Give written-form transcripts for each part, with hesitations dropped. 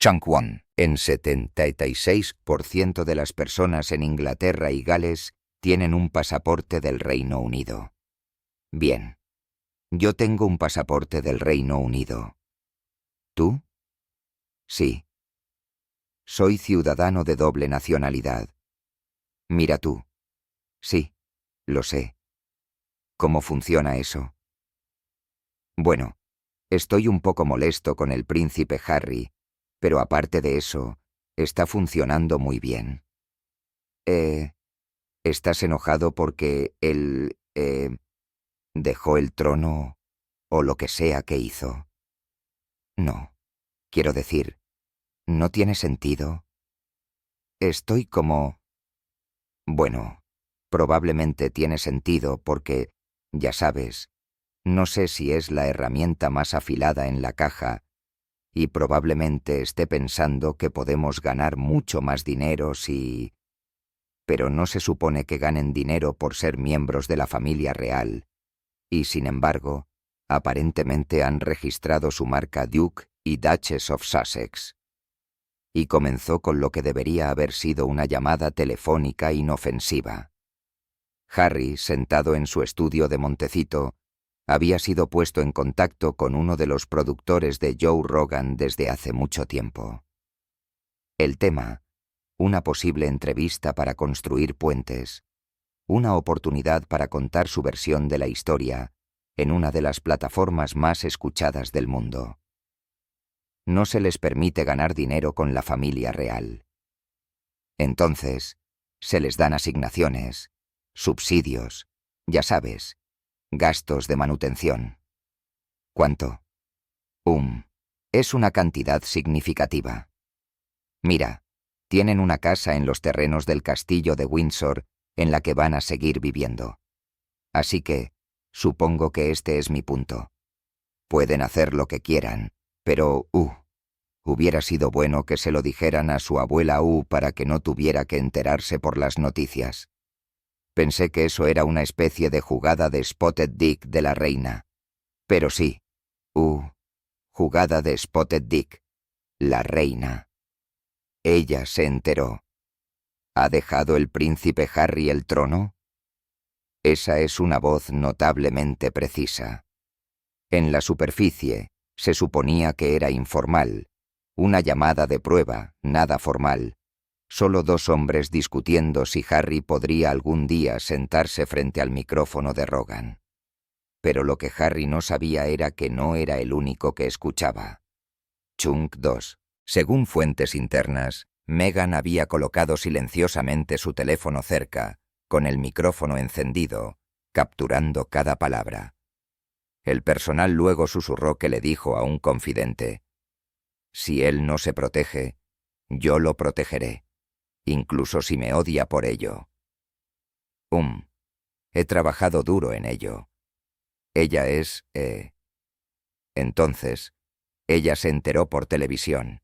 Changwon. En 76% de las personas en Inglaterra y Gales tienen un pasaporte del Reino Unido. Bien. Yo tengo un pasaporte del Reino Unido. ¿Tú? Sí. Soy ciudadano de doble nacionalidad. Mira tú. Sí, lo sé. ¿Cómo funciona eso? Bueno, estoy un poco molesto con el príncipe Harry, pero aparte de eso, está funcionando muy bien. ¿Estás enojado porque él, dejó el trono o lo que sea que hizo? No. Quiero decir, ¿no tiene sentido? Estoy como... Bueno, probablemente tiene sentido porque, ya sabes, no sé si es la herramienta más afilada en la caja y probablemente esté pensando que podemos ganar mucho más dinero si... Pero no se supone que ganen dinero por ser miembros de la familia real, y sin embargo, aparentemente han registrado su marca Duke y Duchess of Sussex. Y comenzó con lo que debería haber sido una llamada telefónica inofensiva. Harry, sentado en su estudio de Montecito, había sido puesto en contacto con uno de los productores de Joe Rogan desde hace mucho tiempo. El tema, una posible entrevista para construir puentes, una oportunidad para contar su versión de la historia en una de las plataformas más escuchadas del mundo. No se les permite ganar dinero con la familia real. Entonces, se les dan asignaciones, subsidios, ya sabes, gastos de manutención. ¿Cuánto? Es una cantidad significativa. Mira, tienen una casa en los terrenos del castillo de Windsor en la que van a seguir viviendo. Así que, supongo que este es mi punto. Pueden hacer lo que quieran, pero, hubiera sido bueno que se lo dijeran a su abuela para que no tuviera que enterarse por las noticias. Pensé que eso era una especie de jugada de Spotted Dick de la reina. Pero sí, jugada de Spotted Dick, la reina. Ella se enteró. ¿Ha dejado el príncipe Harry el trono? Esa es una voz notablemente precisa. En la superficie, se suponía que era informal, una llamada de prueba, nada formal. Solo dos hombres discutiendo si Harry podría algún día sentarse frente al micrófono de Rogan. Pero lo que Harry no sabía era que no era el único que escuchaba. Chunk 2. Según fuentes internas, Meghan había colocado silenciosamente su teléfono cerca, con el micrófono encendido, capturando cada palabra. El personal luego susurró que le dijo a un confidente: «Si él no se protege, yo lo protegeré, incluso si me odia por ello». He trabajado duro en ello. Ella es... Entonces, ella se enteró por televisión.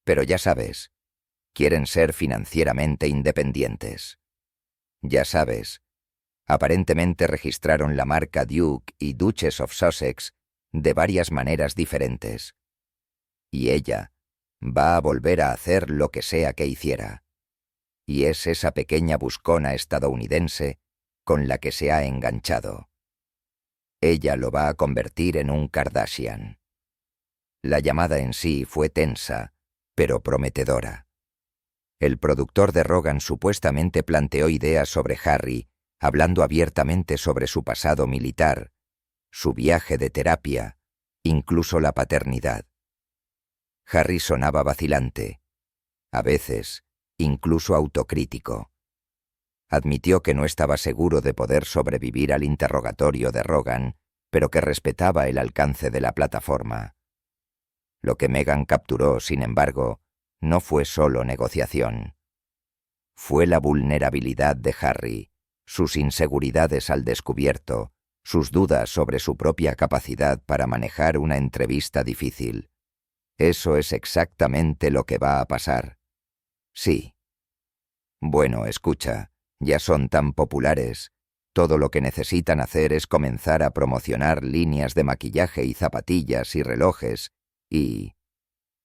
Pero ya sabes, quieren ser financieramente independientes. Ya sabes, aparentemente registraron la marca Duke y Duchess of Sussex de varias maneras diferentes. Y ella va a volver a hacer lo que sea que hiciera. Y es esa pequeña buscona estadounidense con la que se ha enganchado. Ella lo va a convertir en un Kardashian. La llamada en sí fue tensa, pero prometedora. El productor de Rogan supuestamente planteó ideas sobre Harry, hablando abiertamente sobre su pasado militar, su viaje de terapia, incluso la paternidad. Harry sonaba vacilante, a veces, incluso autocrítico. Admitió que no estaba seguro de poder sobrevivir al interrogatorio de Rogan, pero que respetaba el alcance de la plataforma. Lo que Meghan capturó, sin embargo, no fue solo negociación. Fue la vulnerabilidad de Harry, sus inseguridades al descubierto, sus dudas sobre su propia capacidad para manejar una entrevista difícil. Eso es exactamente lo que va a pasar. Sí. Bueno, escucha, ya son tan populares. Todo lo que necesitan hacer es comenzar a promocionar líneas de maquillaje y zapatillas y relojes, y...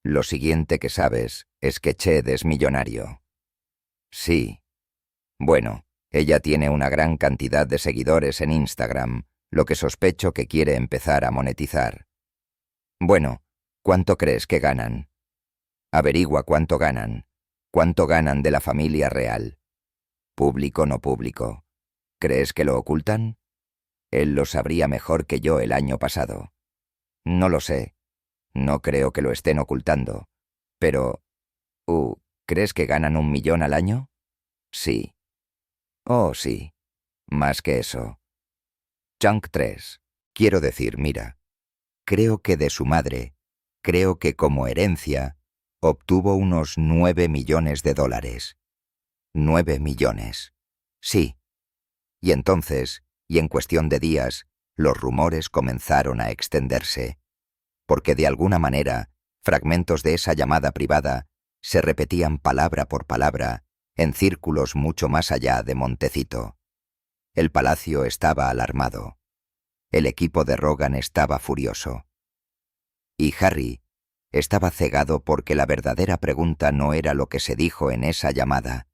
Lo siguiente que sabes es que Ched es millonario. Sí. Bueno, ella tiene una gran cantidad de seguidores en Instagram, lo que sospecho que quiere empezar a monetizar. Bueno, ¿cuánto crees que ganan? Averigua cuánto ganan. ¿Cuánto ganan de la familia real? ¿Público, no público? ¿Crees que lo ocultan? Él lo sabría mejor que yo el año pasado. No lo sé. No creo que lo estén ocultando. Pero, ¿crees que ganan 1 millón al año? Sí. Oh, sí. Más que eso. Chunk 3. Quiero decir, mira, creo que de su madre, creo que como herencia, obtuvo unos 9 millones de dólares. 9 millones. Sí. Y entonces, y en cuestión de días, los rumores comenzaron a extenderse, porque de alguna manera, fragmentos de esa llamada privada se repetían palabra por palabra en círculos mucho más allá de Montecito. El palacio estaba alarmado. El equipo de Rogan estaba furioso. Y Harry estaba cegado porque la verdadera pregunta no era lo que se dijo en esa llamada.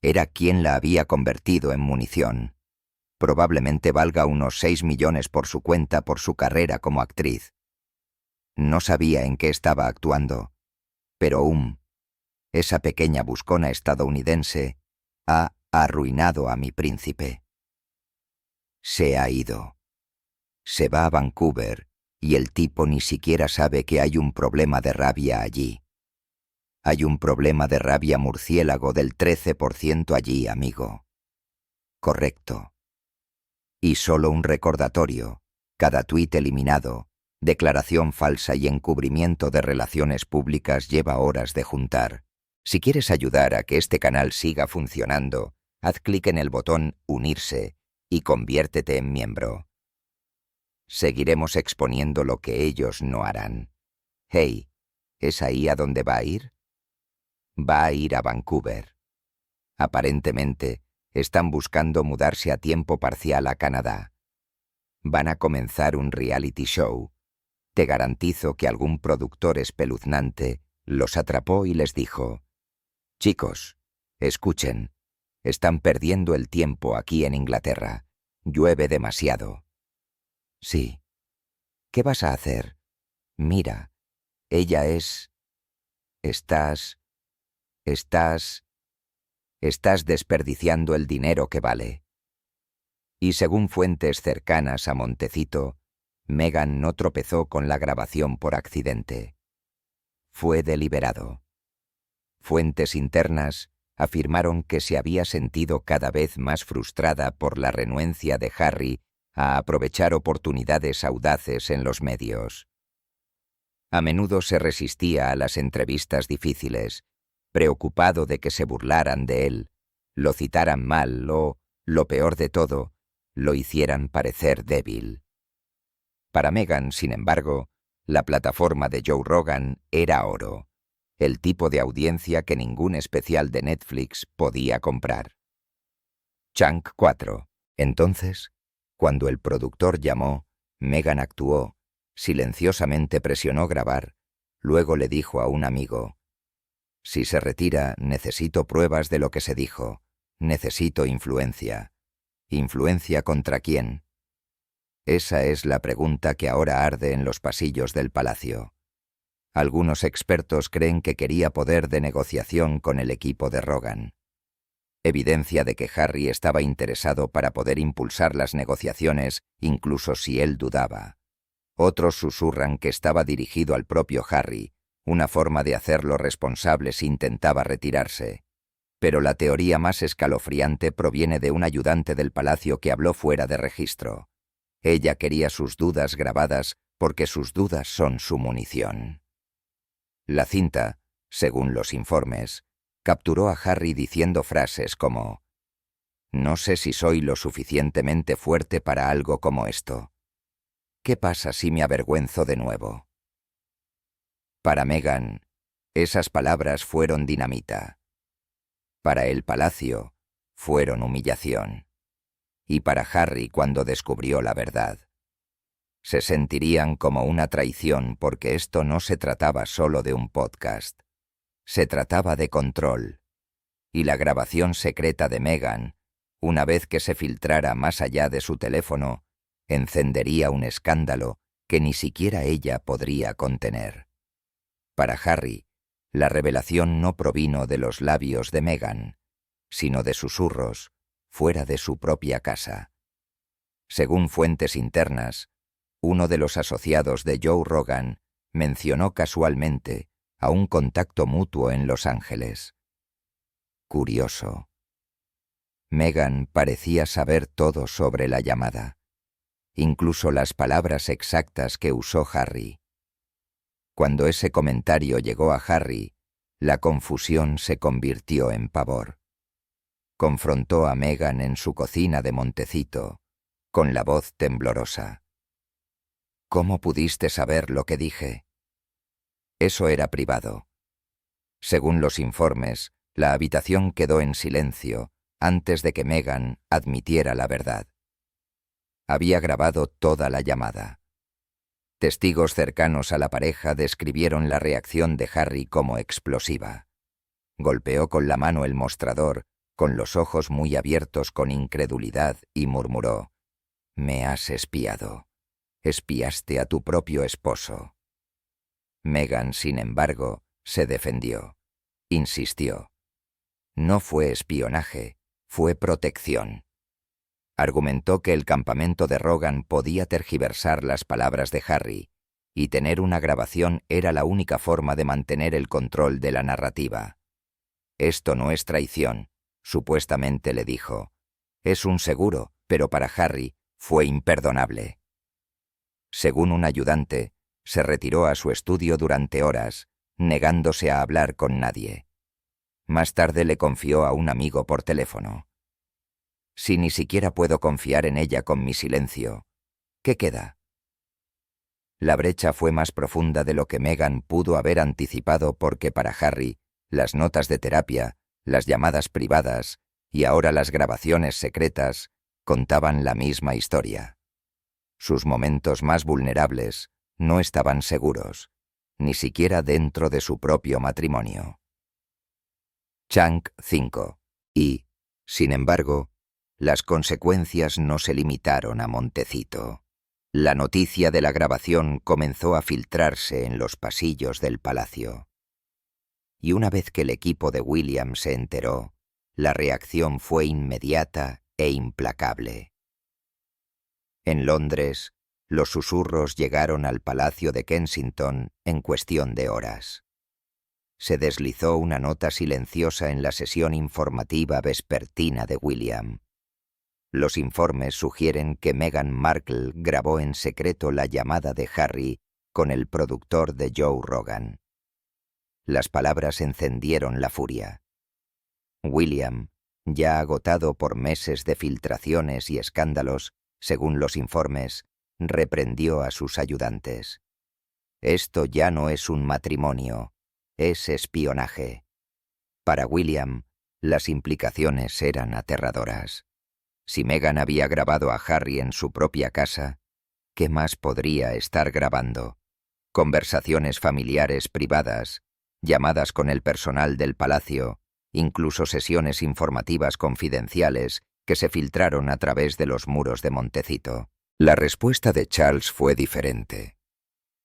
Era quién la había convertido en munición. Probablemente valga unos 6 millones por su cuenta por su carrera como actriz. No sabía en qué estaba actuando, pero esa pequeña buscona estadounidense, ha arruinado a mi príncipe. Se ha ido. Se va a Vancouver y el tipo ni siquiera sabe que hay un problema de rabia allí. Hay un problema de rabia murciélago del 13% allí, amigo. Correcto. Y solo un recordatorio, cada tuit eliminado, declaración falsa y encubrimiento de relaciones públicas lleva horas de juntar. Si quieres ayudar a que este canal siga funcionando, haz clic en el botón Unirse y conviértete en miembro. Seguiremos exponiendo lo que ellos no harán. Hey, ¿es ahí a dónde va a ir? Va a ir a Vancouver. Aparentemente, están buscando mudarse a tiempo parcial a Canadá. Van a comenzar un reality show. Te garantizo que algún productor espeluznante los atrapó y les dijo: «Chicos, escuchen, están perdiendo el tiempo aquí en Inglaterra. Llueve demasiado». Sí. ¿Qué vas a hacer? Mira, ella es... Estás desperdiciando el dinero que vale. Y según fuentes cercanas a Montecito, Meghan no tropezó con la grabación por accidente. Fue deliberado. Fuentes internas afirmaron que se había sentido cada vez más frustrada por la renuencia de Harry a aprovechar oportunidades audaces en los medios. A menudo se resistía a las entrevistas difíciles, preocupado de que se burlaran de él, lo citaran mal o, lo peor de todo, lo hicieran parecer débil. Para Meghan, sin embargo, la plataforma de Joe Rogan era oro, el tipo de audiencia que ningún especial de Netflix podía comprar. Chunk 4. Entonces, cuando el productor llamó, Meghan actuó, silenciosamente presionó grabar, luego le dijo a un amigo: «Si se retira, necesito pruebas de lo que se dijo. Necesito influencia». ¿Influencia contra quién? Esa es la pregunta que ahora arde en los pasillos del palacio. Algunos expertos creen que quería poder de negociación con el equipo de Rogan. Evidencia de que Harry estaba interesado para poder impulsar las negociaciones, incluso si él dudaba. Otros susurran que estaba dirigido al propio Harry, una forma de hacerlo responsable si intentaba retirarse. Pero la teoría más escalofriante proviene de un ayudante del palacio que habló fuera de registro. Ella quería sus dudas grabadas porque sus dudas son su munición. La cinta, según los informes, capturó a Harry diciendo frases como: «No sé si soy lo suficientemente fuerte para algo como esto. ¿Qué pasa si me avergüenzo de nuevo?». Para Meghan, esas palabras fueron dinamita. Para el palacio, fueron humillación. Y para Harry cuando descubrió la verdad. Se sentirían como una traición porque esto no se trataba solo de un podcast. Se trataba de control. Y la grabación secreta de Meghan, una vez que se filtrara más allá de su teléfono, encendería un escándalo que ni siquiera ella podría contener. Para Harry, la revelación no provino de los labios de Meghan, sino de susurros fuera de su propia casa. Según fuentes internas, uno de los asociados de Joe Rogan mencionó casualmente a un contacto mutuo en Los Ángeles. Curioso. Meghan parecía saber todo sobre la llamada, incluso las palabras exactas que usó Harry. Cuando ese comentario llegó a Harry, la confusión se convirtió en pavor. Confrontó a Meghan en su cocina de Montecito, con la voz temblorosa. ¿Cómo pudiste saber lo que dije? Eso era privado. Según los informes, la habitación quedó en silencio antes de que Meghan admitiera la verdad. Había grabado toda la llamada. Testigos cercanos a la pareja describieron la reacción de Harry como explosiva. Golpeó con la mano el mostrador, con los ojos muy abiertos con incredulidad, y murmuró: «Me has espiado. Espiaste a tu propio esposo». Meghan, sin embargo, se defendió. Insistió. No fue espionaje, fue protección. Argumentó que el campamento de Rogan podía tergiversar las palabras de Harry, y tener una grabación era la única forma de mantener el control de la narrativa. «Esto no es traición», supuestamente le dijo. «Es un seguro», pero para Harry fue imperdonable. Según un ayudante, se retiró a su estudio durante horas, negándose a hablar con nadie. Más tarde le confió a un amigo por teléfono. «Si ni siquiera puedo confiar en ella con mi silencio, ¿qué queda?». La brecha fue más profunda de lo que Meghan pudo haber anticipado porque para Harry, las notas de terapia, las llamadas privadas y ahora las grabaciones secretas contaban la misma historia. Sus momentos más vulnerables no estaban seguros, ni siquiera dentro de su propio matrimonio. Chunk 5. Y, sin embargo, las consecuencias no se limitaron a Montecito. La noticia de la grabación comenzó a filtrarse en los pasillos del palacio. Y una vez que el equipo de William se enteró, la reacción fue inmediata e implacable. En Londres, los susurros llegaron al Palacio de Kensington en cuestión de horas. Se deslizó una nota silenciosa en la sesión informativa vespertina de William. Los informes sugieren que Meghan Markle grabó en secreto la llamada de Harry con el productor de Joe Rogan. Las palabras encendieron la furia. William, ya agotado por meses de filtraciones y escándalos, según los informes, reprendió a sus ayudantes. «Esto ya no es un matrimonio, es espionaje». Para William, las implicaciones eran aterradoras. Si Meghan había grabado a Harry en su propia casa, ¿qué más podría estar grabando? Conversaciones familiares privadas, llamadas con el personal del palacio, incluso sesiones informativas confidenciales que se filtraron a través de los muros de Montecito. La respuesta de Charles fue diferente,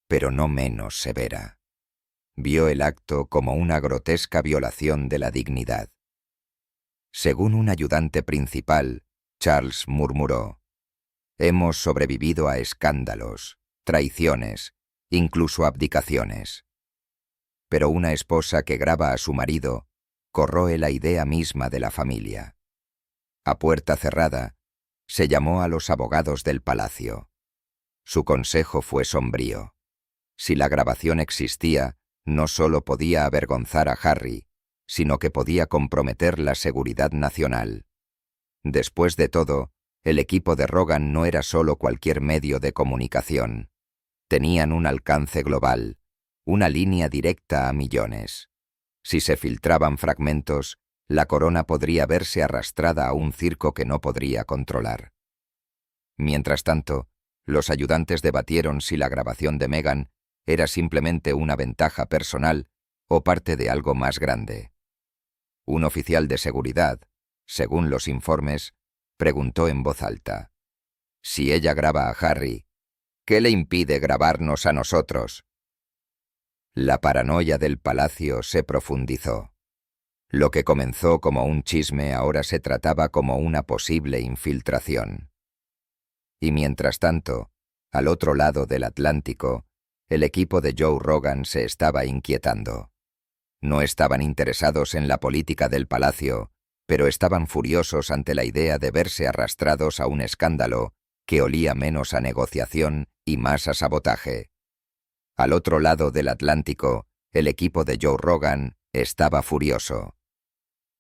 pero no menos severa. Vio el acto como una grotesca violación de la dignidad. Según un ayudante principal, Charles murmuró: «Hemos sobrevivido a escándalos, traiciones, incluso abdicaciones. Pero una esposa que graba a su marido corroe la idea misma de la familia». A puerta cerrada, se llamó a los abogados del palacio. Su consejo fue sombrío. Si la grabación existía, no solo podía avergonzar a Harry, sino que podía comprometer la seguridad nacional. Después de todo, el equipo de Rogan no era solo cualquier medio de comunicación. Tenían un alcance global, una línea directa a millones. Si se filtraban fragmentos, la corona podría verse arrastrada a un circo que no podría controlar. Mientras tanto, Los ayudantes debatieron si la grabación de Meghan era simplemente una ventaja personal o parte de algo más grande. Un oficial de seguridad, según los informes, preguntó en voz alta: «Si ella graba a Harry, ¿qué le impide grabarnos a nosotros?». La paranoia del palacio se profundizó. Lo que comenzó como un chisme ahora se trataba como una posible infiltración. Y mientras tanto, al otro lado del Atlántico, el equipo de Joe Rogan se estaba inquietando. No estaban interesados en la política del palacio, pero estaban furiosos ante la idea de verse arrastrados a un escándalo que olía menos a negociación y más a sabotaje. Al otro lado del Atlántico, el equipo de Joe Rogan estaba furioso.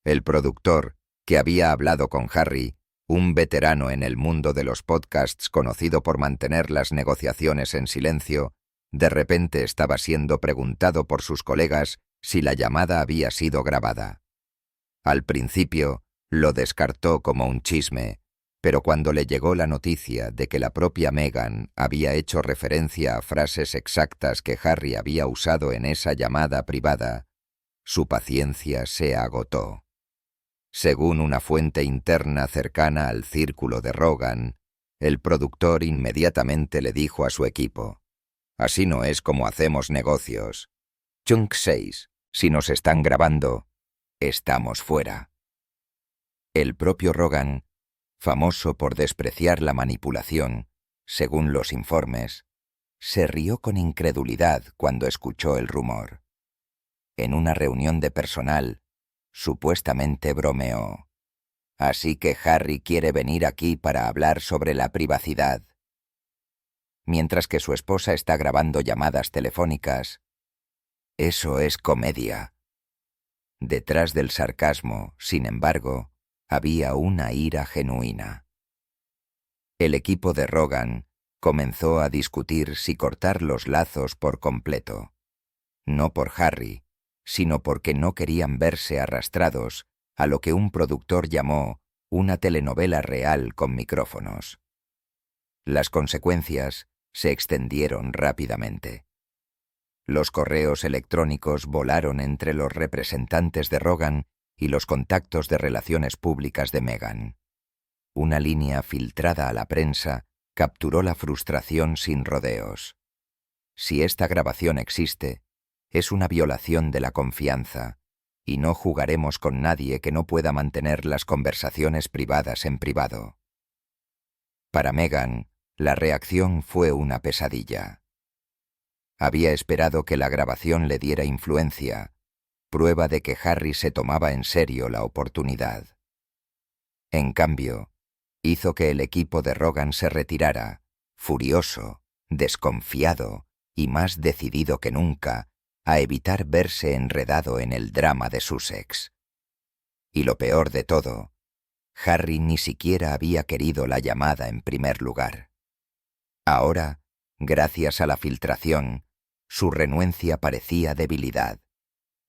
El productor, que había hablado con Harry, un veterano en el mundo de los podcasts conocido por mantener las negociaciones en silencio, de repente estaba siendo preguntado por sus colegas si la llamada había sido grabada. Al principio, lo descartó como un chisme, pero cuando le llegó la noticia de que la propia Meghan había hecho referencia a frases exactas que Harry había usado en esa llamada privada, su paciencia se agotó. Según una fuente interna cercana al círculo de Rogan, el productor inmediatamente le dijo a su equipo: «Así no es como hacemos negocios. Chunk 6, si nos están grabando, estamos fuera». El propio Rogan, famoso por despreciar la manipulación, según los informes, se rió con incredulidad cuando escuchó el rumor. En una reunión de personal, supuestamente bromeó: «Así que Harry quiere venir aquí para hablar sobre la privacidad». Mientras que su esposa está grabando llamadas telefónicas. Eso es comedia. Detrás del sarcasmo, sin embargo, había una ira genuina. El equipo de Rogan comenzó a discutir si cortar los lazos por completo. No por Harry, sino porque no querían verse arrastrados a lo que un productor llamó una telenovela real con micrófonos. Las consecuencias se extendieron rápidamente. Los correos electrónicos volaron entre los representantes de Rogan y los contactos de relaciones públicas de Meghan. Una línea filtrada a la prensa capturó la frustración sin rodeos. Si esta grabación existe, es una violación de la confianza, y no jugaremos con nadie que no pueda mantener las conversaciones privadas en privado. Para Meghan, la reacción fue una pesadilla. Había esperado que la grabación le diera influencia, prueba de que Harry se tomaba en serio la oportunidad. En cambio, hizo que el equipo de Rogan se retirara, furioso, desconfiado y más decidido que nunca a evitar verse enredado en el drama de Sussex. Y lo peor de todo, Harry ni siquiera había querido la llamada en primer lugar. Ahora, gracias a la filtración, su renuencia parecía debilidad,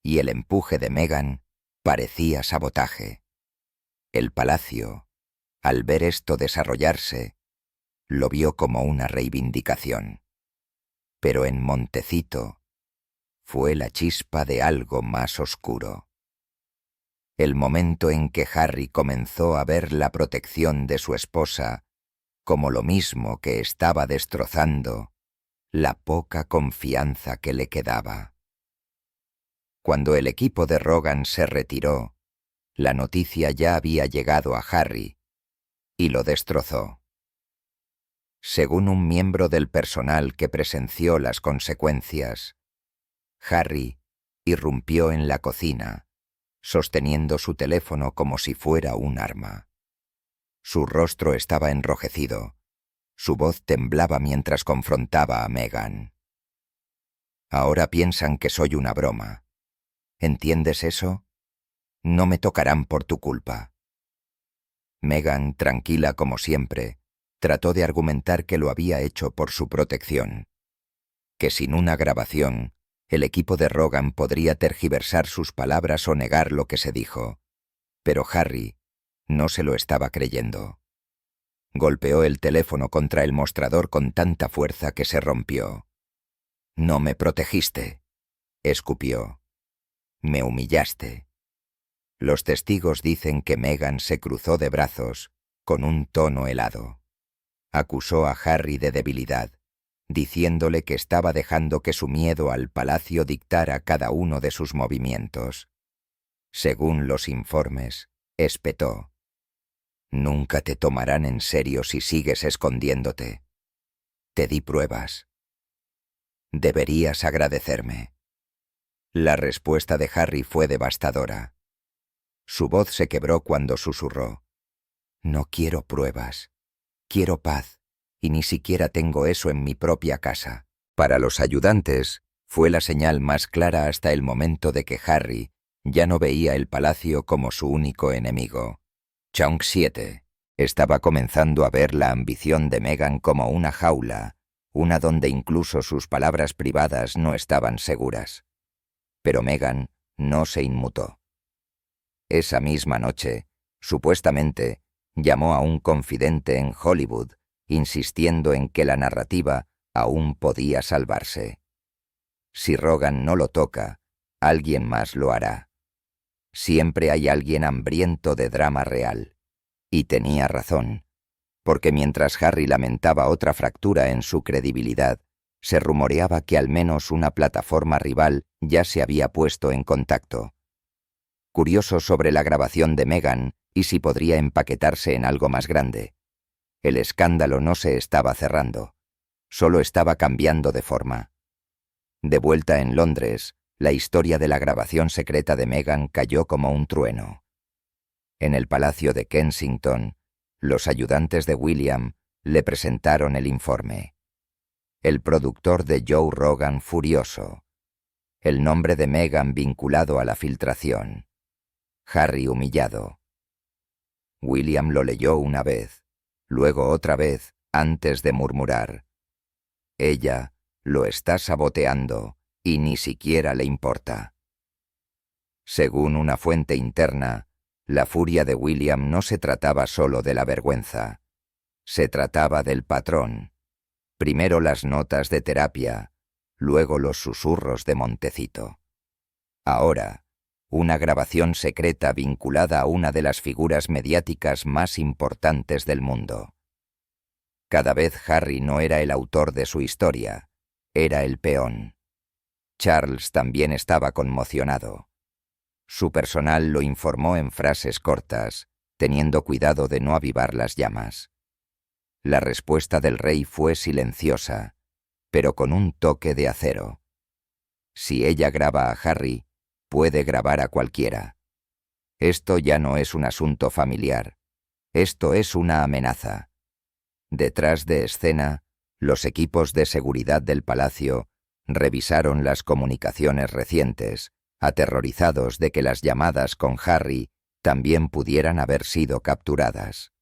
y el empuje de Meghan parecía sabotaje. El palacio, al ver esto desarrollarse, lo vio como una reivindicación. Pero en Montecito fue la chispa de algo más oscuro. El momento en que Harry comenzó a ver la protección de su esposa como lo mismo que estaba destrozando la poca confianza que le quedaba. Cuando el equipo de Rogan se retiró, la noticia ya había llegado a Harry y lo destrozó. Según un miembro del personal que presenció las consecuencias, Harry irrumpió en la cocina, sosteniendo su teléfono como si fuera un arma. Su rostro estaba enrojecido, su voz temblaba mientras confrontaba a Meghan. «Ahora piensan que soy una broma. ¿Entiendes eso? No me tocarán por tu culpa». Meghan, tranquila como siempre, trató de argumentar que lo había hecho por su protección, que sin una grabación, el equipo de Rogan podría tergiversar sus palabras o negar lo que se dijo, pero Harry no se lo estaba creyendo. Golpeó el teléfono contra el mostrador con tanta fuerza que se rompió. «No me protegiste», escupió. «Me humillaste». Los testigos dicen que Meghan se cruzó de brazos, con un tono helado. Acusó a Harry de debilidad, diciéndole que estaba dejando que su miedo al palacio dictara cada uno de sus movimientos. Según los informes, espetó: «Nunca te tomarán en serio si sigues escondiéndote. Te di pruebas. Deberías agradecerme». La respuesta de Harry fue devastadora. Su voz se quebró cuando susurró: «No quiero pruebas. Quiero paz, y ni siquiera tengo eso en mi propia casa». Para los ayudantes, fue la señal más clara hasta el momento de que Harry ya no veía el palacio como su único enemigo. Chunk 7 estaba comenzando a ver la ambición de Meghan como una jaula, una donde incluso sus palabras privadas no estaban seguras. Pero Meghan no se inmutó. Esa misma noche, supuestamente, llamó a un confidente en Hollywood, insistiendo en que la narrativa aún podía salvarse. Si Rogan no lo toca, alguien más lo hará. Siempre hay alguien hambriento de drama real. Y tenía razón, porque mientras Harry lamentaba otra fractura en su credibilidad, se rumoreaba que al menos una plataforma rival ya se había puesto en contacto. Curioso sobre la grabación de Meghan y si podría empaquetarse en algo más grande. El escándalo no se estaba cerrando, solo estaba cambiando de forma. De vuelta en Londres, la historia de la grabación secreta de Meghan cayó como un trueno. En el Palacio de Kensington, los ayudantes de William le presentaron el informe. El productor de Joe Rogan furioso. El nombre de Meghan vinculado a la filtración. Harry humillado. William lo leyó una vez, luego otra vez, antes de murmurar: «Ella lo está saboteando y ni siquiera le importa». Según una fuente interna, la furia de William no se trataba solo de la vergüenza. Se trataba del patrón. Primero las notas de terapia, luego los susurros de Montecito. Ahora, una grabación secreta vinculada a una de las figuras mediáticas más importantes del mundo. Cada vez Harry no era el autor de su historia, era el peón. Charles también estaba conmocionado. Su personal lo informó en frases cortas, teniendo cuidado de no avivar las llamas. La respuesta del rey fue silenciosa, pero con un toque de acero. Si ella graba a Harry, puede grabar a cualquiera. Esto ya no es un asunto familiar. Esto es una amenaza. Detrás de escena, los equipos de seguridad del palacio revisaron las comunicaciones recientes, aterrorizados de que las llamadas con Harry también pudieran haber sido capturadas.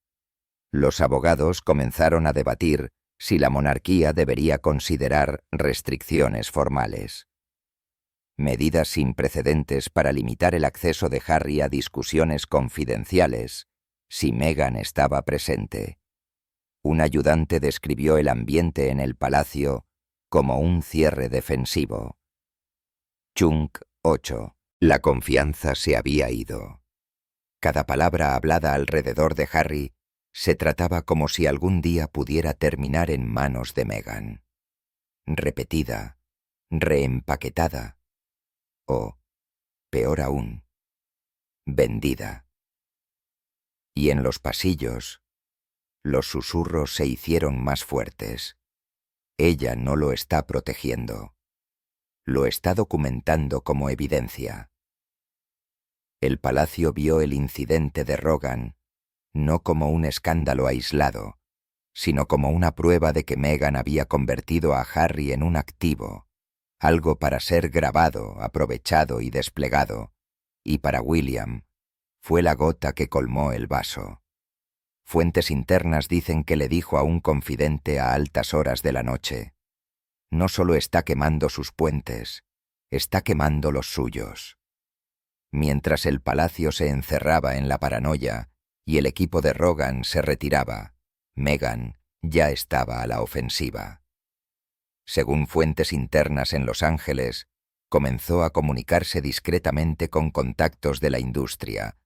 Los abogados comenzaron a debatir si la monarquía debería considerar restricciones formales. Medidas sin precedentes para limitar el acceso de Harry a discusiones confidenciales, si Meghan estaba presente. Un ayudante describió el ambiente en el palacio como un cierre defensivo. Chunk 8. La confianza se había ido. Cada palabra hablada alrededor de Harry se trataba como si algún día pudiera terminar en manos de Meghan. Repetida, reempaquetada, o, peor aún, vendida. Y en los pasillos, los susurros se hicieron más fuertes. Ella no lo está protegiendo. Lo está documentando como evidencia. El palacio vio el incidente de Rogan no como un escándalo aislado, sino como una prueba de que Meghan había convertido a Harry en un activo, algo para ser grabado, aprovechado y desplegado, y para William fue la gota que colmó el vaso. Fuentes internas dicen que le dijo a un confidente a altas horas de la noche: «No solo está quemando sus puentes, está quemando los suyos». Mientras el palacio se encerraba en la paranoia y el equipo de Rogan se retiraba, Meghan ya estaba a la ofensiva. Según fuentes internas en Los Ángeles, comenzó a comunicarse discretamente con contactos de la industria,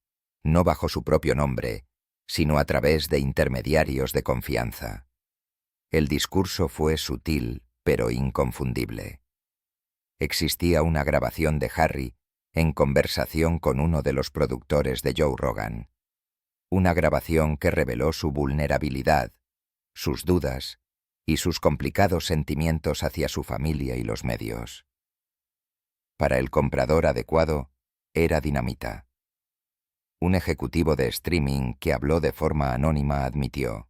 no bajo su propio nombre, sino a través de intermediarios de confianza. El discurso fue sutil, pero inconfundible. Existía una grabación de Harry en conversación con uno de los productores de Joe Rogan. Una grabación que reveló su vulnerabilidad, sus dudas y sus complicados sentimientos hacia su familia y los medios. Para el comprador adecuado, era dinamita. Un ejecutivo de streaming que habló de forma anónima admitió: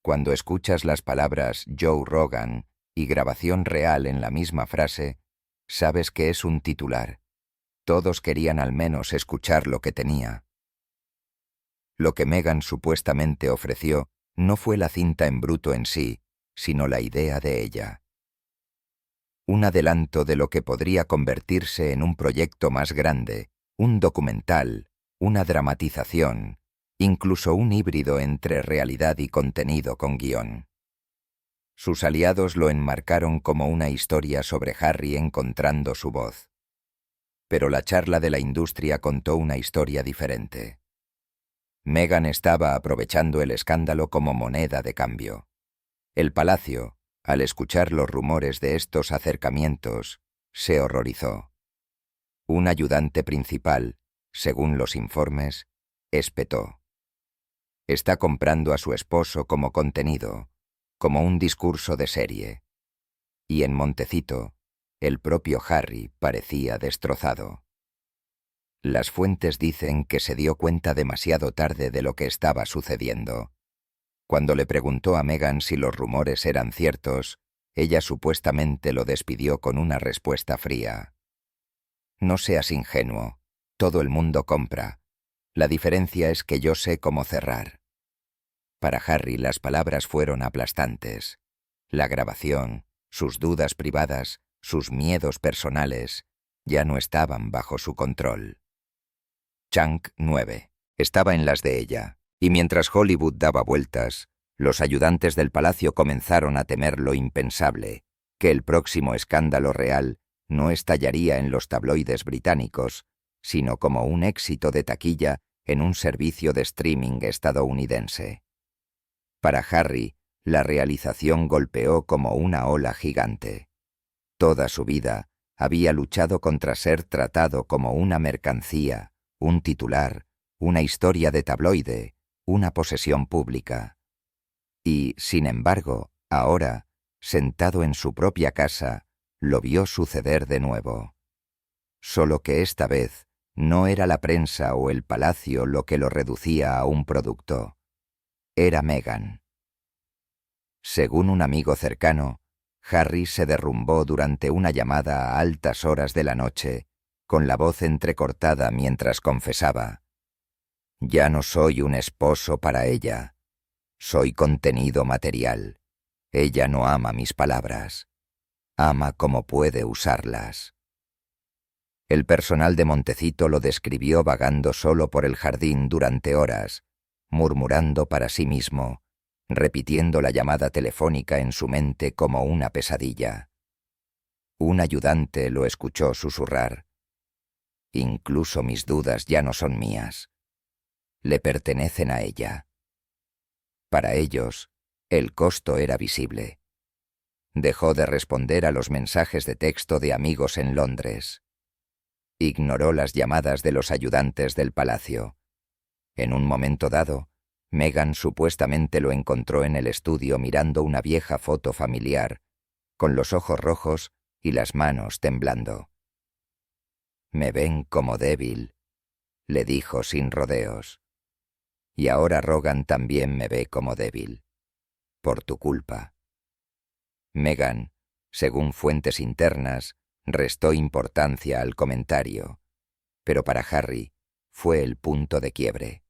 cuando escuchas las palabras Joe Rogan y grabación real en la misma frase, sabes que es un titular. Todos querían al menos escuchar lo que tenía. Lo que Meghan supuestamente ofreció no fue la cinta en bruto en sí, sino la idea de ella. Un adelanto de lo que podría convertirse en un proyecto más grande, un documental, una dramatización, incluso un híbrido entre realidad y contenido con guión. Sus aliados lo enmarcaron como una historia sobre Harry encontrando su voz. Pero la charla de la industria contó una historia diferente. Meghan estaba aprovechando el escándalo como moneda de cambio. El palacio, al escuchar los rumores de estos acercamientos, se horrorizó. Un ayudante principal, según los informes, espetó: está comprando a su esposo como contenido, como un discurso de serie. Y en Montecito, el propio Harry parecía destrozado. Las fuentes dicen que se dio cuenta demasiado tarde de lo que estaba sucediendo. Cuando le preguntó a Meghan si los rumores eran ciertos, ella supuestamente lo despidió con una respuesta fría: no seas ingenuo, todo el mundo compra. La diferencia es que yo sé cómo cerrar. Para Harry las palabras fueron aplastantes. La grabación, sus dudas privadas, sus miedos personales, ya no estaban bajo su control. Chunk 9 estaba en las de ella, y mientras Hollywood daba vueltas, los ayudantes del palacio comenzaron a temer lo impensable, que el próximo escándalo real no estallaría en los tabloides británicos, sino como un éxito de taquilla en un servicio de streaming estadounidense. Para Harry, la realización golpeó como una ola gigante. Toda su vida había luchado contra ser tratado como una mercancía, un titular, una historia de tabloide, una posesión pública. Y, sin embargo, ahora, sentado en su propia casa, lo vio suceder de nuevo. Solo que esta vez no era la prensa o el palacio lo que lo reducía a un producto. Era Meghan. Según un amigo cercano, Harry se derrumbó durante una llamada a altas horas de la noche, con la voz entrecortada mientras confesaba: ya no soy un esposo para ella. Soy contenido material. Ella no ama mis palabras. Ama como puede usarlas. El personal de Montecito lo describió vagando solo por el jardín durante horas, murmurando para sí mismo, repitiendo la llamada telefónica en su mente como una pesadilla. Un ayudante lo escuchó susurrar: incluso mis dudas ya no son mías. Le pertenecen a ella. Para ellos, el costo era visible. Dejó de responder a los mensajes de texto de amigos en Londres. Ignoró las llamadas de los ayudantes del palacio. En un momento dado, Meghan supuestamente lo encontró en el estudio mirando una vieja foto familiar, con los ojos rojos y las manos temblando. «Me ven como débil», le dijo sin rodeos. «Y ahora Rogan también me ve como débil. Por tu culpa». Meghan, según fuentes internas, restó importancia al comentario, pero para Harry fue el punto de quiebre.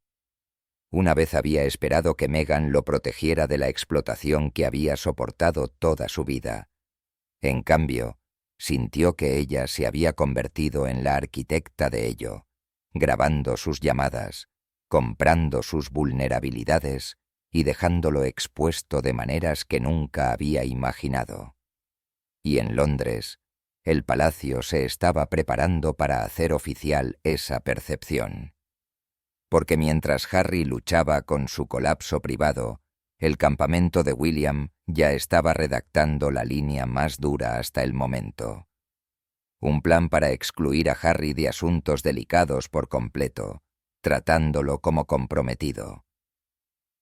Una vez había esperado que Meghan lo protegiera de la explotación que había soportado toda su vida. En cambio, sintió que ella se había convertido en la arquitecta de ello, grabando sus llamadas, comprando sus vulnerabilidades y dejándolo expuesto de maneras que nunca había imaginado. Y en Londres, el palacio se estaba preparando para hacer oficial esa percepción. Porque mientras Harry luchaba con su colapso privado, el campamento de William ya estaba redactando la línea más dura hasta el momento. Un plan para excluir a Harry de asuntos delicados por completo, tratándolo como comprometido.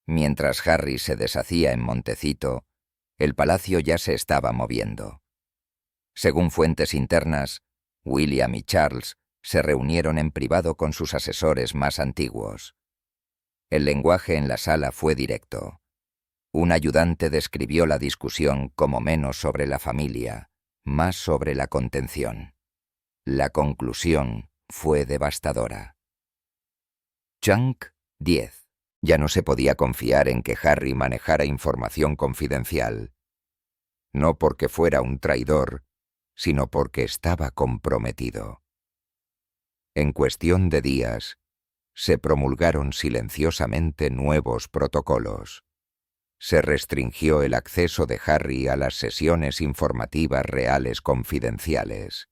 Mientras Harry se deshacía en Montecito, el palacio ya se estaba moviendo. Según fuentes internas, William y Charles se reunieron en privado con sus asesores más antiguos. El lenguaje en la sala fue directo. Un ayudante describió la discusión como menos sobre la familia, más sobre la contención. La conclusión fue devastadora. Chunk 10. Ya no se podía confiar en que Harry manejara información confidencial. No porque fuera un traidor, sino porque estaba comprometido. En cuestión de días, se promulgaron silenciosamente nuevos protocolos. Se restringió el acceso de Harry a las sesiones informativas reales confidenciales.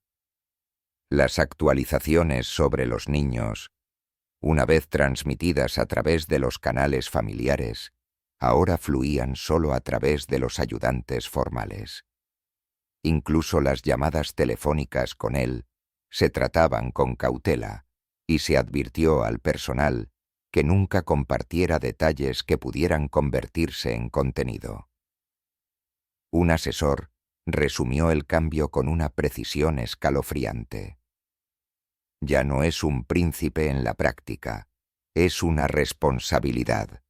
Las actualizaciones sobre los niños, una vez transmitidas a través de los canales familiares, ahora fluían solo a través de los ayudantes formales. Incluso las llamadas telefónicas con él se trataban con cautela y se advirtió al personal que nunca compartiera detalles que pudieran convertirse en contenido. Un asesor resumió el cambio con una precisión escalofriante. Ya no es un príncipe en la práctica, es una responsabilidad.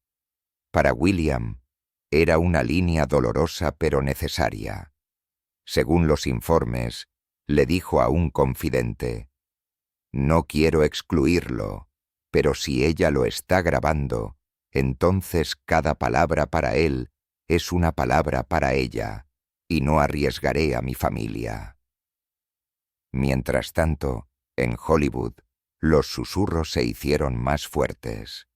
Para William, era una línea dolorosa pero necesaria. Según los informes, le dijo a un confidente: «No quiero excluirlo, pero si ella lo está grabando, entonces cada palabra para él es una palabra para ella, y no arriesgaré a mi familia». Mientras tanto, en Hollywood, los susurros se hicieron más fuertes.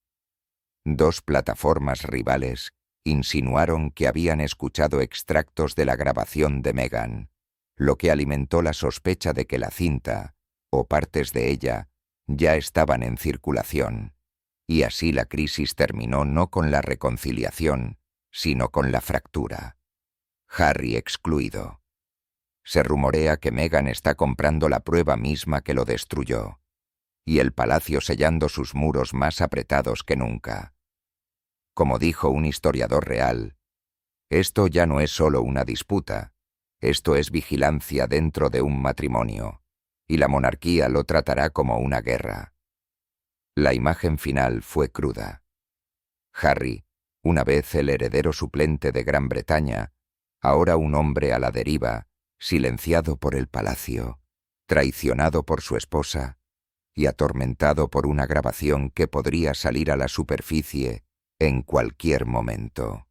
Dos plataformas rivales insinuaron que habían escuchado extractos de la grabación de Meghan, lo que alimentó la sospecha de que la cinta, o partes de ella, ya estaban en circulación, y así la crisis terminó no con la reconciliación, sino con la fractura. Harry excluido. Se rumorea que Meghan está comprando la prueba misma que lo destruyó, y el palacio sellando sus muros más apretados que nunca. Como dijo un historiador real, esto ya no es solo una disputa, esto es vigilancia dentro de un matrimonio, y la monarquía lo tratará como una guerra. La imagen final fue cruda. Harry, una vez el heredero suplente de Gran Bretaña, ahora un hombre a la deriva, silenciado por el palacio, traicionado por su esposa y atormentado por una grabación que podría salir a la superficie en cualquier momento.